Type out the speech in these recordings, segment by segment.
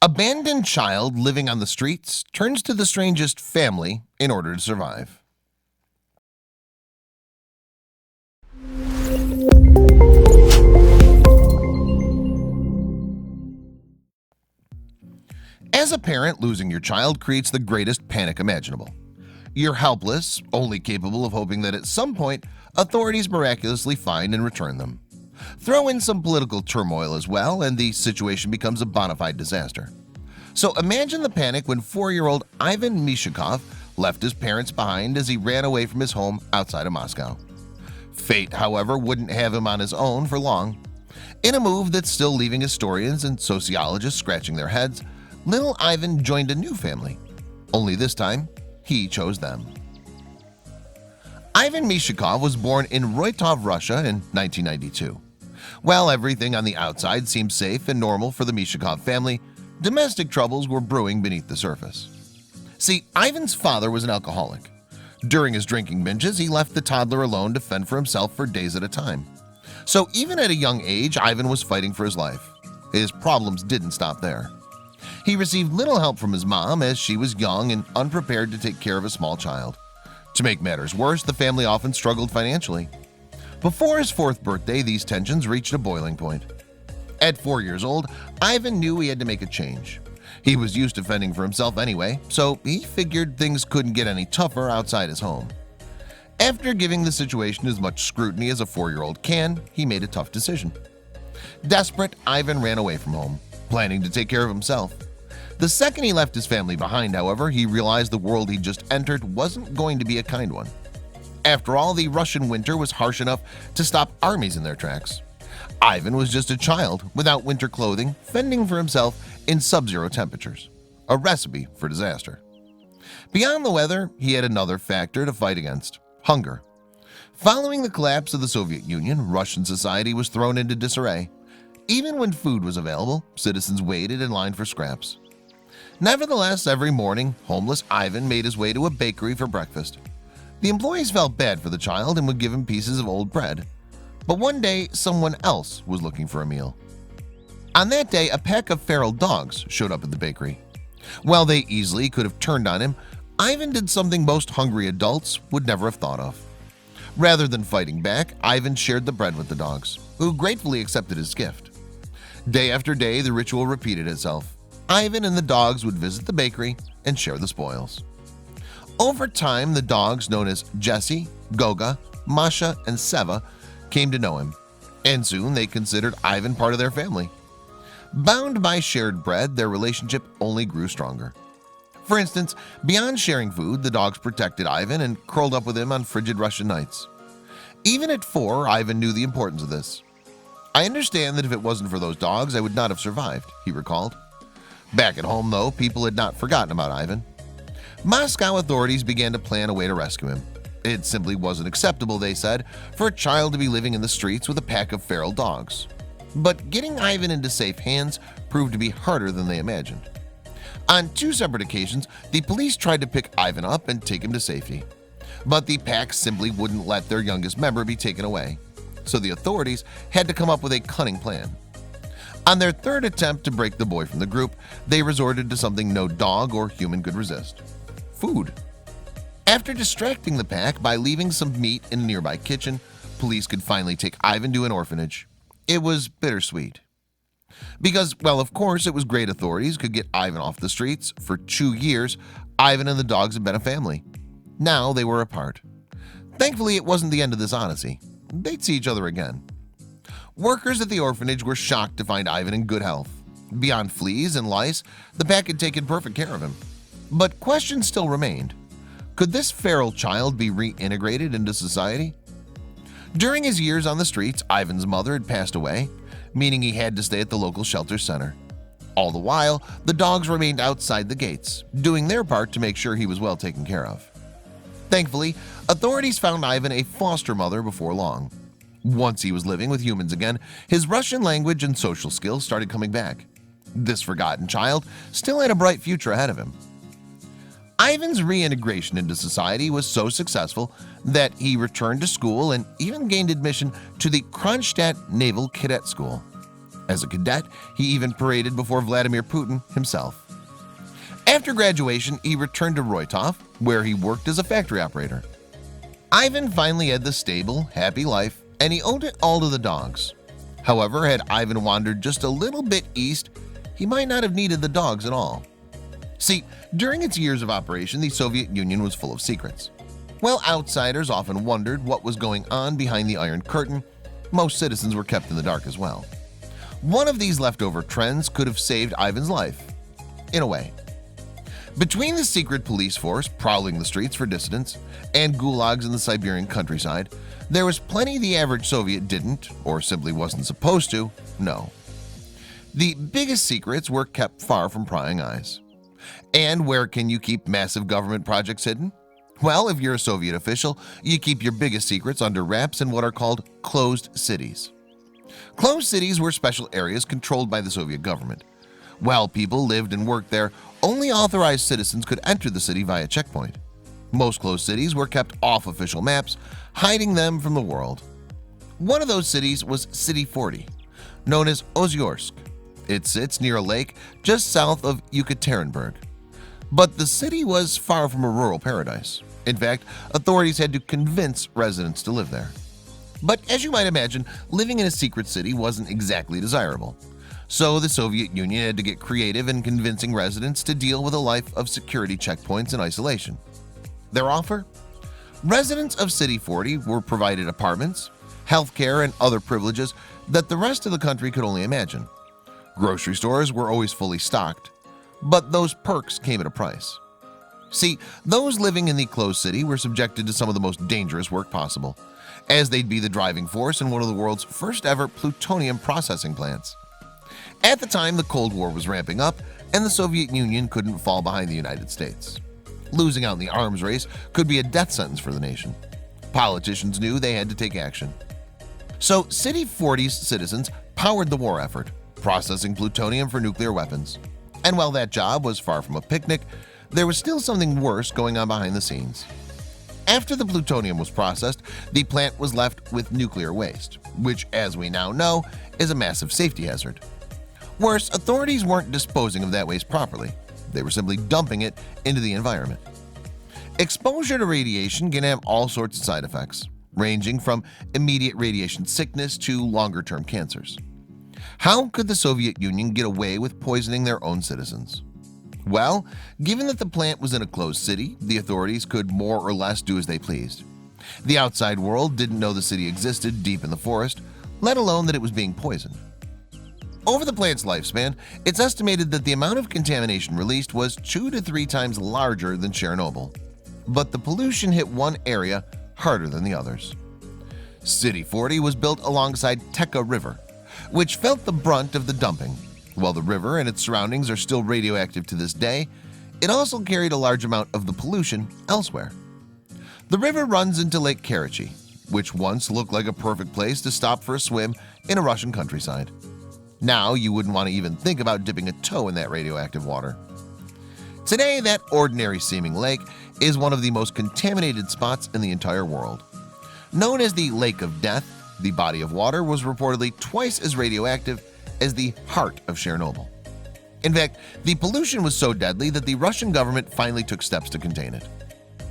Abandoned child living on the streets turns to the strangest family in order to survive. As a parent, losing your child creates the greatest panic imaginable. You're helpless, only capable of hoping that at some point authorities miraculously find and return them. Throw in some political turmoil as well, and the situation becomes a bonafide disaster. So imagine the panic when 4-year-old Ivan Mishakov left his parents behind as he ran away from his home outside of Moscow. Fate, however, wouldn't have him on his own for long. In a move that's still leaving historians and sociologists scratching their heads, little Ivan joined a new family. Only this time, he chose them. Ivan Mishakov was born in Roitov, Russia in 1992. While everything on the outside seemed safe and normal for the Mishakov family, domestic troubles were brewing beneath the surface. See, Ivan's father was an alcoholic. During his drinking binges, he left the toddler alone to fend for himself for days at a time. So even at a young age, Ivan was fighting for his life. His problems didn't stop there. He received little help from his mom as she was young and unprepared to take care of a small child. To make matters worse, the family often struggled financially. Before his 4th birthday, these tensions reached a boiling point. At 4 years old, Ivan knew he had to make a change. He was used to fending for himself anyway, so he figured things couldn't get any tougher outside his home. After giving the situation as much scrutiny as a 4-year-old can, he made a tough decision. Desperate, Ivan ran away from home, planning to take care of himself. The second he left his family behind, however, he realized the world he just entered wasn't going to be a kind one. After all, the Russian winter was harsh enough to stop armies in their tracks. Ivan was just a child without winter clothing, fending for himself in sub-zero temperatures, a recipe for disaster. Beyond the weather, he had another factor to fight against: hunger. Following the collapse of the Soviet Union, Russian society was thrown into disarray. Even when food was available, citizens waited in line for scraps. Nevertheless, every morning, homeless Ivan made his way to a bakery for breakfast. The employees felt bad for the child and would give him pieces of old bread. But one day, someone else was looking for a meal. On that day, a pack of feral dogs showed up at the bakery. While they easily could have turned on him, Ivan did something most hungry adults would never have thought of. Rather than fighting back, Ivan shared the bread with the dogs, who gratefully accepted his gift. Day after day, the ritual repeated itself. Ivan and the dogs would visit the bakery and share the spoils. Over time, the dogs known as Jesse, Goga, Masha, and Seva came to know him, and soon they considered Ivan part of their family. Bound by shared bread, their relationship only grew stronger. For instance, beyond sharing food, the dogs protected Ivan and curled up with him on frigid Russian nights. Even at 4, Ivan knew the importance of this. "I understand that if it wasn't for those dogs, I would not have survived," he recalled. Back at home, though, people had not forgotten about Ivan. Moscow authorities began to plan a way to rescue him. It simply wasn't acceptable, they said, for a child to be living in the streets with a pack of feral dogs. But getting Ivan into safe hands proved to be harder than they imagined. On 2 separate occasions, the police tried to pick Ivan up and take him to safety. But the pack simply wouldn't let their youngest member be taken away. So the authorities had to come up with a cunning plan. On their 3rd attempt to break the boy from the group, they resorted to something no dog or human could resist: food. After distracting the pack by leaving some meat in a nearby kitchen, police could finally take Ivan to an orphanage. It was bittersweet. Because, well, of course, it was great authorities could get Ivan off the streets. For 2 years, Ivan and the dogs had been a family. Now they were apart. Thankfully, it wasn't the end of this odyssey. They'd see each other again. Workers at the orphanage were shocked to find Ivan in good health. Beyond fleas and lice, the pack had taken perfect care of him. But questions still remained. Could this feral child be reintegrated into society? During his years on the streets, Ivan's mother had passed away, meaning he had to stay at the local shelter center. All the while, the dogs remained outside the gates, doing their part to make sure he was well taken care of. Thankfully, authorities found Ivan a foster mother before long. Once he was living with humans again, his Russian language and social skills started coming back. This forgotten child still had a bright future ahead of him. Ivan's reintegration into society was so successful that he returned to school and even gained admission to the Kronstadt Naval Cadet School. As a cadet, he even paraded before Vladimir Putin himself. After graduation, he returned to Roitov, where he worked as a factory operator. Ivan finally had the stable, happy life, and he owed it all to the dogs. However, had Ivan wandered just a little bit east, he might not have needed the dogs at all. See, during its years of operation, the Soviet Union was full of secrets. While outsiders often wondered what was going on behind the Iron Curtain, most citizens were kept in the dark as well. One of these leftover trends could have saved Ivan's life, in a way. Between the secret police force prowling the streets for dissidents and gulags in the Siberian countryside, there was plenty the average Soviet didn't, or simply wasn't supposed to, know. The biggest secrets were kept far from prying eyes. And where can you keep massive government projects hidden? Well, if you're a Soviet official, you keep your biggest secrets under wraps in what are called closed cities. Closed cities were special areas controlled by the Soviet government. While people lived and worked there, only authorized citizens could enter the city via checkpoint. Most closed cities were kept off official maps, hiding them from the world. One of those cities was City 40, known as Ozyorsk. It sits near a lake just south of Yekaterinburg. But the city was far from a rural paradise. In fact, authorities had to convince residents to live there. But as you might imagine, living in a secret city wasn't exactly desirable. So the Soviet Union had to get creative in convincing residents to deal with a life of security checkpoints and isolation. Their offer? Residents of City 40 were provided apartments, healthcare, and other privileges that the rest of the country could only imagine. Grocery stores were always fully stocked, but those perks came at a price. See, those living in the closed city were subjected to some of the most dangerous work possible, as they'd be the driving force in one of the world's first ever plutonium processing plants. At the time, the Cold War was ramping up, and the Soviet Union couldn't fall behind the United States. Losing out in the arms race could be a death sentence for the nation. Politicians knew they had to take action. So City 40's citizens powered the war effort, processing plutonium for nuclear weapons. And while that job was far from a picnic, there was still something worse going on behind the scenes. After the plutonium was processed, the plant was left with nuclear waste, which, as we now know, is a massive safety hazard. Worse, authorities weren't disposing of that waste properly. They were simply dumping it into the environment. Exposure to radiation can have all sorts of side effects, ranging from immediate radiation sickness to longer-term cancers. How could the Soviet Union get away with poisoning their own citizens? Well, given that the plant was in a closed city, the authorities could more or less do as they pleased. The outside world didn't know the city existed deep in the forest, let alone that it was being poisoned. Over the plant's lifespan, it's estimated that the amount of contamination released was 2 to 3 times larger than Chernobyl. But the pollution hit one area harder than the others. City 40 was built alongside Teka River, which felt the brunt of the dumping. While the river and its surroundings are still radioactive to this day, it also carried a large amount of the pollution elsewhere. The river runs into Lake Karachi, which once looked like a perfect place to stop for a swim in a Russian countryside. Now you wouldn't want to even think about dipping a toe in that radioactive water. Today, that ordinary-seeming lake is one of the most contaminated spots in the entire world. Known as the Lake of Death, the body of water was reportedly twice as radioactive as the heart of Chernobyl. In fact, the pollution was so deadly that the Russian government finally took steps to contain it.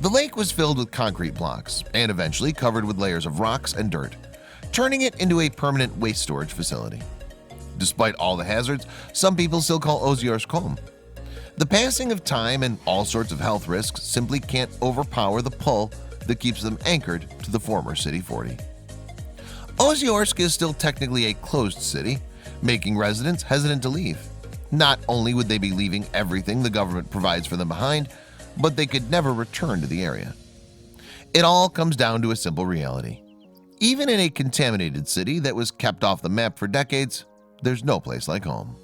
The lake was filled with concrete blocks and eventually covered with layers of rocks and dirt, turning it into a permanent waste storage facility. Despite all the hazards, some people still call Ozyorsk home. The passing of time and all sorts of health risks simply can't overpower the pull that keeps them anchored to the former City 40. Ozyorsk is still technically a closed city, making residents hesitant to leave. Not only would they be leaving everything the government provides for them behind, but they could never return to the area. It all comes down to a simple reality. Even in a contaminated city that was kept off the map for decades, there's no place like home.